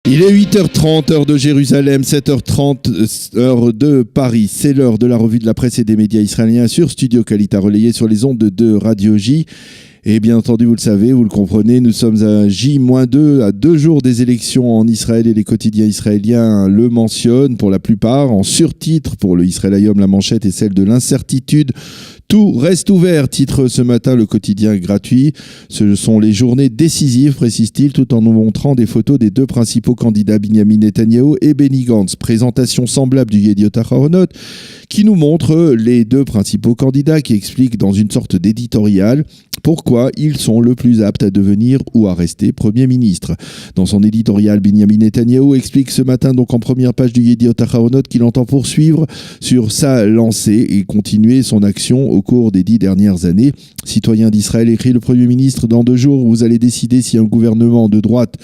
Il est 8h30, heure de Jérusalem, 7h30, heure de Paris. C'est l'heure de la revue de la presse et des médias israéliens sur Studio Kalita, relayé sur les ondes de Radio J. Et bien entendu, vous le savez, vous le comprenez, nous sommes à J-2, à 2 jours des élections en Israël et les quotidiens israéliens le mentionnent pour la plupart. En surtitre, pour le Israël Hayom, la manchette est celle de l'incertitude. Tout reste ouvert, titre ce matin le quotidien gratuit. Ce sont les journées décisives, précise-t-il, tout en nous montrant des photos des deux principaux candidats, Binyamin Netanyahou et Benny Gantz. Présentation semblable du Yediot Ahronoth, qui nous montre les deux principaux candidats, qui expliquent dans une sorte d'éditorial pourquoi ils sont le plus aptes à devenir ou à rester Premier ministre. Dans son éditorial, Binyamin Netanyahou explique ce matin, donc en première page du Yediot Ahronoth, qu'il entend poursuivre sur sa lancée et continuer son action au cours des 10 dernières années. Citoyens d'Israël, écrit le Premier ministre, dans 2 jours, vous allez décider si un gouvernement de droite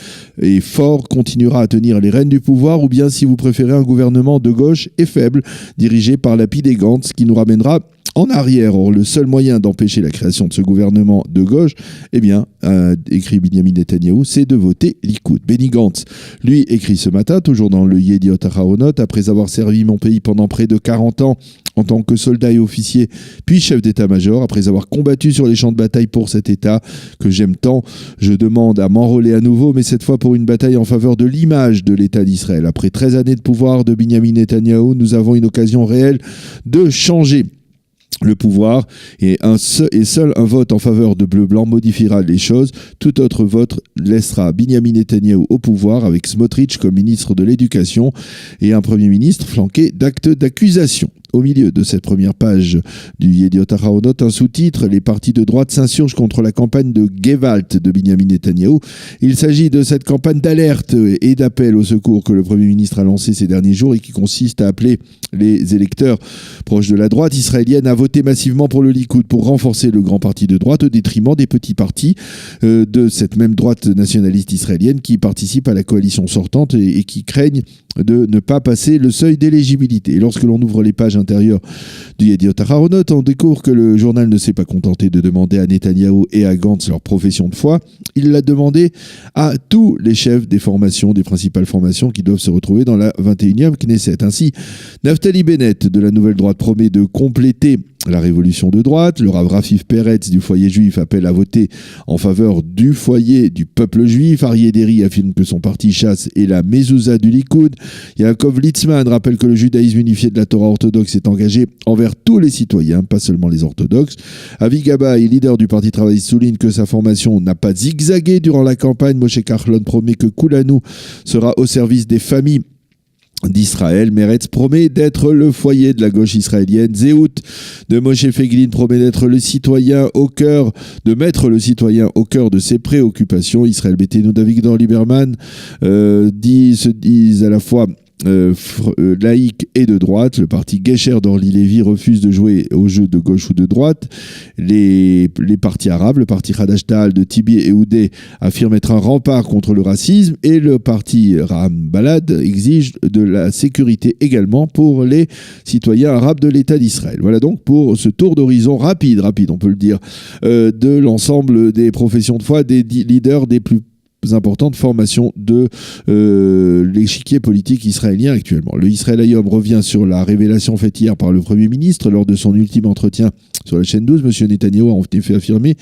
et fort continuera à tenir les rênes du pouvoir ou bien si vous préférez un gouvernement de gauche et faible, dirigé par Lapid et Gantz, qui nous ramènera en arrière. Or, le seul moyen d'empêcher la création de ce gouvernement de gauche, eh bien, écrit Binyamin Netanyahou, c'est de voter Likoud. Benny Gantz, lui, écrit ce matin, toujours dans le Yediot Ahronoth, après avoir servi mon pays pendant près de 40 ans en tant que soldat et officier, puis chef d'état-major, après avoir combattu sur les champs de bataille pour cet État que j'aime tant, je demande à m'enrôler à nouveau, mais cette fois pour une bataille en faveur de l'image de l'État d'Israël. Après 13 années de pouvoir de Binyamin Netanyahou, nous avons une occasion réelle de changer le pouvoir et seul un vote en faveur de bleu-blanc modifiera les choses. Tout autre vote laissera Binyamin Netanyahou au pouvoir avec Smotrich comme ministre de l'Éducation et un Premier ministre flanqué d'actes d'accusation. Au milieu de cette première page du Yediot Ahronoth, un sous-titre, les partis de droite s'insurgent contre la campagne de Gewalt de Binyamin Netanyahou. Il s'agit de cette campagne d'alerte et d'appel au secours que le Premier ministre a lancé ces derniers jours et qui consiste à appeler les électeurs proches de la droite israélienne à voter massivement pour le Likoud pour renforcer le grand parti de droite au détriment des petits partis de cette même droite nationaliste israélienne qui participent à la coalition sortante et qui craignent de ne pas passer le seuil d'éligibilité. Et lorsque l'on ouvre les pages intérieures du Yediot Ahronoth, on découvre que le journal ne s'est pas contenté de demander à Netanyahou et à Gantz leur profession de foi. Il l'a demandé à tous les chefs des formations, des principales formations qui doivent se retrouver dans la 21e Knesset. Ainsi, Naftali Bennett de la Nouvelle Droite promet de compléter la révolution de droite. Le Rav Rafif Peretz du foyer juif appelle à voter en faveur du foyer du peuple juif. Aryeh Deri affirme que son parti chasse est la mezouza du Likoud. Yaakov Litzman rappelle que le judaïsme unifié de la Torah orthodoxe est engagé envers tous les citoyens, pas seulement les orthodoxes. Avi Gabay, leader du Parti travailliste, souligne que sa formation n'a pas zigzagué durant la campagne. Moshe Kahlon promet que Kulanu sera au service des familles d'Israël. Meretz promet d'être le foyer de la gauche israélienne. Zéhout de Moshe Feiglin promet d'être le citoyen au cœur, de mettre le citoyen au cœur de ses préoccupations. Israël Beiteinu d'Avigdor Lieberman se disent à la fois laïque et de droite. Le parti Gesher d'Orly Lévy refuse de jouer au jeu de gauche ou de droite. Les partis arabes, le parti Hadash Ta'al de Tibi et Oudé affirme être un rempart contre le racisme et le parti Raham Balad exige de la sécurité également pour les citoyens arabes de l'État d'Israël. Voilà donc pour ce tour d'horizon rapide on peut le dire, de l'ensemble des professions de foi, des leaders des plus importante formation de l'échiquier politique israélien actuellement. Le Israël Hayom revient sur la révélation faite hier par le Premier ministre lors de son ultime entretien sur la chaîne 12. M. Netanyahou a en effet affirmé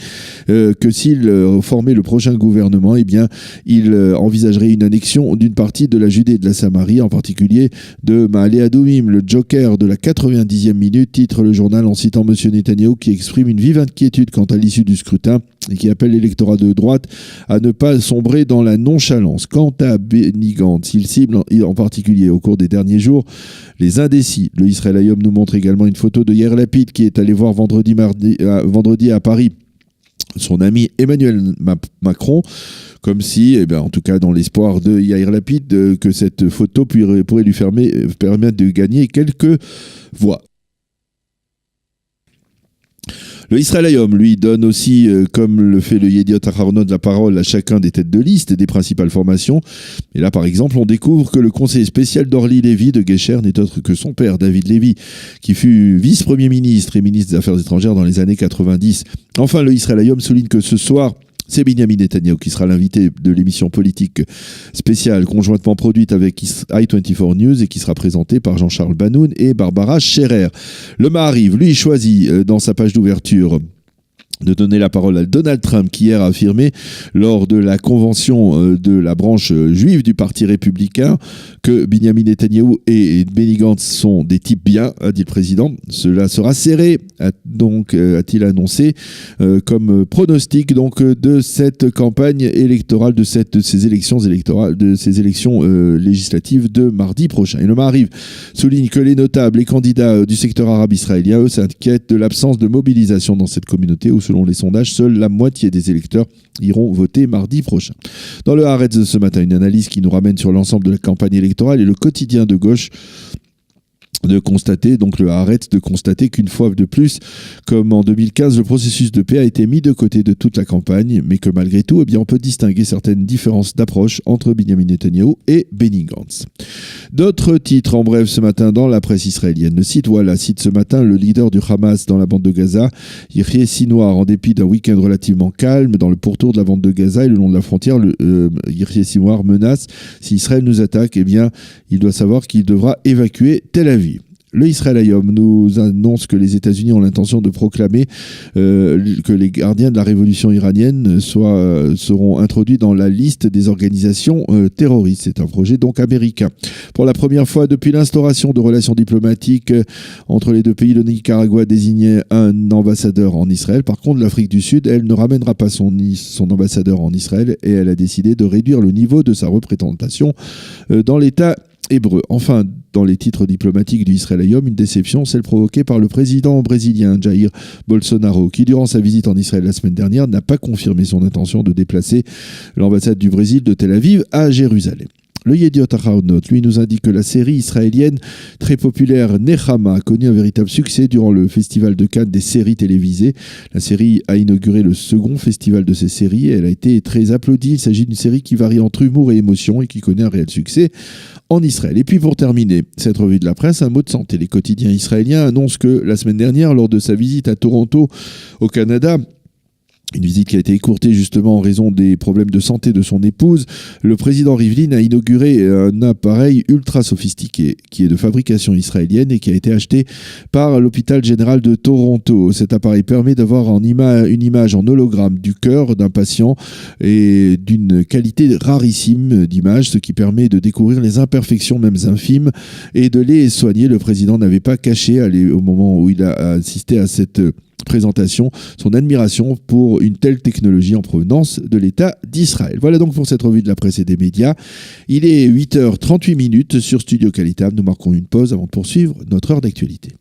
que s'il formait le prochain gouvernement, eh bien, il envisagerait une annexion d'une partie de la Judée et de la Samarie, en particulier de Ma'ale Adumim, le joker de la 90e minute, titre le journal en citant M. Netanyahou qui exprime une vive inquiétude quant à l'issue du scrutin et qui appelle l'électorat de droite à ne pas sombrer dans la nonchalance. Quant à Benny Gantz, il cible en particulier au cours des derniers jours les indécis. Le Israël Hayom nous montre également une photo de Yair Lapid qui est allé voir vendredi à Paris son ami Emmanuel Macron, comme si, en tout cas dans l'espoir de Yair Lapid, que cette photo pourrait lui permettre de gagner quelques voix. Le Israël Hayom, lui, donne aussi, comme le fait le Yediot Ahronoth, la parole à chacun des têtes de liste des principales formations. Et là, par exemple, on découvre que le conseiller spécial d'Orly Lévy de Gesher n'est autre que son père, David Lévy, qui fut vice-premier ministre et ministre des Affaires étrangères dans les années 90. Enfin, le Israël Hayom souligne que ce soir, C'est Benjamin Netanyahu qui sera l'invité de l'émission politique spéciale conjointement produite avec i24 News et qui sera présentée par Jean-Charles Banoun et Barbara Scherer. Le Maariv, lui, choisit dans sa page d'ouverture de donner la parole à Donald Trump qui hier a affirmé lors de la convention de la branche juive du Parti républicain que Benjamin Netanyahu et Benny Gantz sont des types bien, a dit le président. Cela sera serré, a-t-il annoncé, comme pronostic donc de cette campagne électorale, de ces élections législatives de mardi prochain. Et le Maariv souligne que les notables, les candidats du secteur arabe israélien, eux, s'inquiètent de l'absence de mobilisation dans cette communauté où, selon les sondages, seule la moitié des électeurs iront voter mardi prochain. Dans le Haaretz de ce matin, une analyse qui nous ramène sur l'ensemble de la campagne électorale et le quotidien de gauche de constater, donc le Haaretz, de constater qu'une fois de plus, comme en 2015, le processus de paix a été mis de côté de toute la campagne, mais que malgré tout, on peut distinguer certaines différences d'approche entre Benjamin Netanyahu et Benny Gantz. D'autres titres en bref ce matin dans la presse israélienne. Le site Walla cite ce matin le leader du Hamas dans la bande de Gaza, Yahya Sinwar, en dépit d'un week-end relativement calme dans le pourtour de la bande de Gaza et le long de la frontière, Yahya Sinwar menace, si Israël nous attaque, il doit savoir qu'il devra évacuer Tel Aviv. Le Israël Hayom nous annonce que les États-Unis ont l'intention de proclamer que les gardiens de la révolution iranienne seront introduits dans la liste des organisations terroristes. C'est un projet donc américain. Pour la première fois depuis l'instauration de relations diplomatiques entre les deux pays, le Nicaragua a désigné un ambassadeur en Israël. Par contre, l'Afrique du Sud, elle ne ramènera pas son ambassadeur en Israël et elle a décidé de réduire le niveau de sa représentation dans l'État hébreu. Enfin, dans les titres diplomatiques du Israël Hayom, une déception, celle provoquée par le président brésilien Jair Bolsonaro, qui durant sa visite en Israël la semaine dernière n'a pas confirmé son intention de déplacer l'ambassade du Brésil de Tel Aviv à Jérusalem. Le Yediot Ahronoth, lui, nous indique que la série israélienne très populaire Nechama a connu un véritable succès durant le festival de Cannes des séries télévisées. La série a inauguré le second festival de ces séries et elle a été très applaudie. Il s'agit d'une série qui varie entre humour et émotion et qui connaît un réel succès en Israël. Et puis pour terminer cette revue de la presse, un mot de santé. Les quotidiens israéliens annoncent que la semaine dernière, lors de sa visite à Toronto, au Canada, une visite qui a été écourtée justement en raison des problèmes de santé de son épouse, le président Rivlin a inauguré un appareil ultra sophistiqué qui est de fabrication israélienne et qui a été acheté par l'hôpital général de Toronto. Cet appareil permet d'avoir une image en hologramme du cœur d'un patient et d'une qualité rarissime d'image, ce qui permet de découvrir les imperfections même infimes et de les soigner. Le président n'avait pas caché au moment où il a assisté à cette présentation son admiration pour une telle technologie en provenance de l'État d'Israël. Voilà donc pour cette revue de la presse et des médias. Il est 8h38 sur Studio Qualitam. Nous marquons une pause avant de poursuivre notre heure d'actualité.